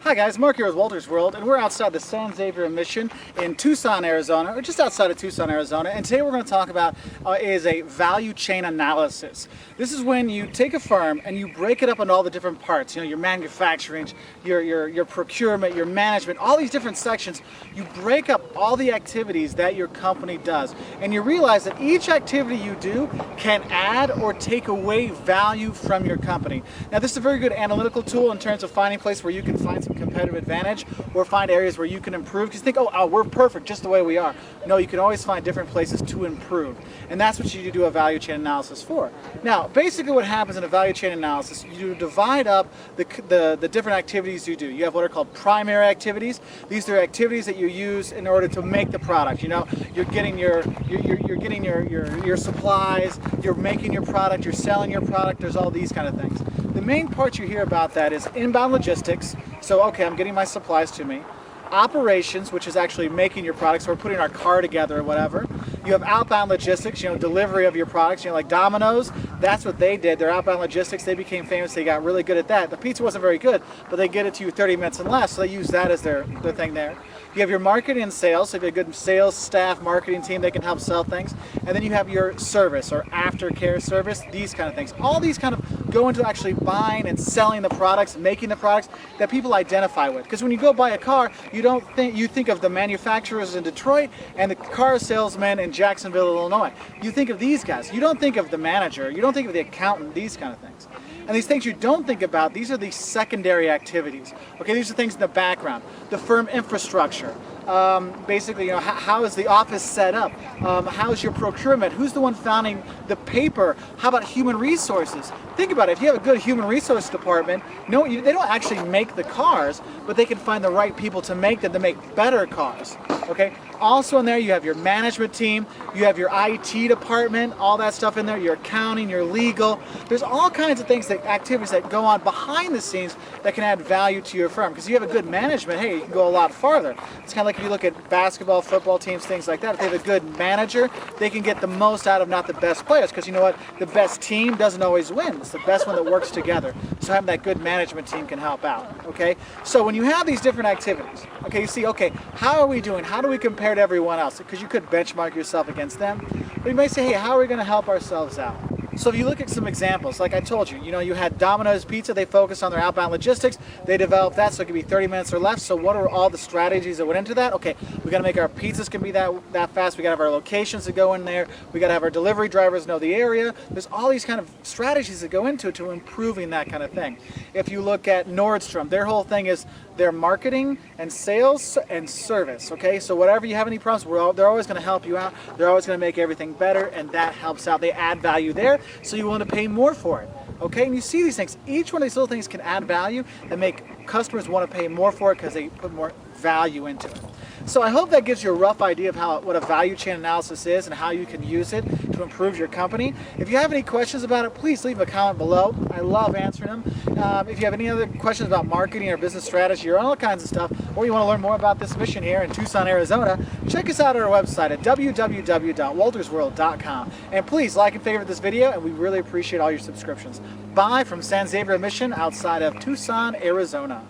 Hi guys, Mark here with Wolters World, and we're outside the San Xavier mission in Tucson, Arizona, or just outside of Tucson, Arizona. And today we're going to talk about is a value chain analysis. This is when you take a firm and you break it up into all the different parts. You know, your manufacturing, your procurement, your management, all these different sections. You break up all the activities that your company does, and you realize that each activity you do can add or take away value from your company. Now, this is a very good analytical tool in terms of finding a place where you can find some competitive advantage or find areas where you can improve, because you think, oh, we're perfect just the way we are. No, you can always find different places to improve, and that's what you do a value chain analysis for. Now, basically what happens in a value chain analysis, you divide up the different activities you do. You have what are called primary activities. These are activities that you use in order to make the product. You know, you're getting your supplies, you're making your product, you're selling your product. There's all these kind of things. The main part you hear about that is inbound logistics. So, okay, I'm getting my supplies to me. Operations, which is actually making your products, so we're putting our car together or whatever. You have outbound logistics, you know, delivery of your products, you know, like Domino's, that's what they did. Their outbound logistics, they became famous, they got really good at that. The pizza wasn't very good, but they get it to you 30 minutes and less, so they use that as their thing there. You have your marketing and sales, so if you have a good sales staff, marketing team, they can help sell things. And then you have your service or aftercare service, these kind of things. All these kind of go into actually buying and selling the products, making the products that people identify with. Because when you go buy a car, you think of the manufacturers in Detroit and the car salesmen in Jacksonville, Illinois. You think of these guys. You don't think of the manager, you don't think of the accountant, these kind of things. And these things you don't think about, these are the secondary activities. Okay, these are things in the background. The firm infrastructure. Basically, you know, how is the office set up? How is your procurement? Who's the one founding the paper? How about human resources? Think about it. If you have a good human resource department, no, they don't actually make the cars, but they can find the right people to make them, to make better cars. Okay. Also in there, you have your management team, you have your IT department, all that stuff in there, your accounting, your legal. There's all kinds of things, activities that go on behind the scenes that can add value to your firm. Because if you have a good management, hey, you can go a lot farther. It's kind of like if you look at basketball, football teams, things like that. If they have a good manager, they can get the most out of not the best players. Because you know what? The best team doesn't always win. It's the best one that works together. So having that good management team can help out. Okay? So when you have these different activities, okay, you see, okay, how are we doing? How do we compare to everyone else? Because you could benchmark yourself against them. But you might say, hey, how are we going to help ourselves out? So if you look at some examples, like I told you, you had Domino's Pizza, they focused on their outbound logistics, they developed that so it could be 30 minutes or less. So what are all the strategies that went into that? Okay, we got to make our pizzas can be that fast, we got to have our locations that go in there, we got to have our delivery drivers know the area. There's all these kind of strategies that go into it to improving that kind of thing. If you look at Nordstrom, their whole thing is their marketing and sales and service, okay? So whatever you have any problems, they're always going to help you out, they're always going to make everything better, and that helps out. They add value there, so you want to pay more for it. Okay, and you see these things. Each one of these little things can add value and make customers want to pay more for it because they put more value into it. So I hope that gives you a rough idea of what a value chain analysis is and how you can use it to improve your company. If you have any questions about it, please leave a comment below. I love answering them. If you have any other questions about marketing or business strategy or all kinds of stuff, or you want to learn more about this mission here in Tucson, Arizona, check us out at our website at www.woltersworld.com. And please like and favorite this video, and we really appreciate all your subscriptions. Bye from San Xavier Mission outside of Tucson, Arizona.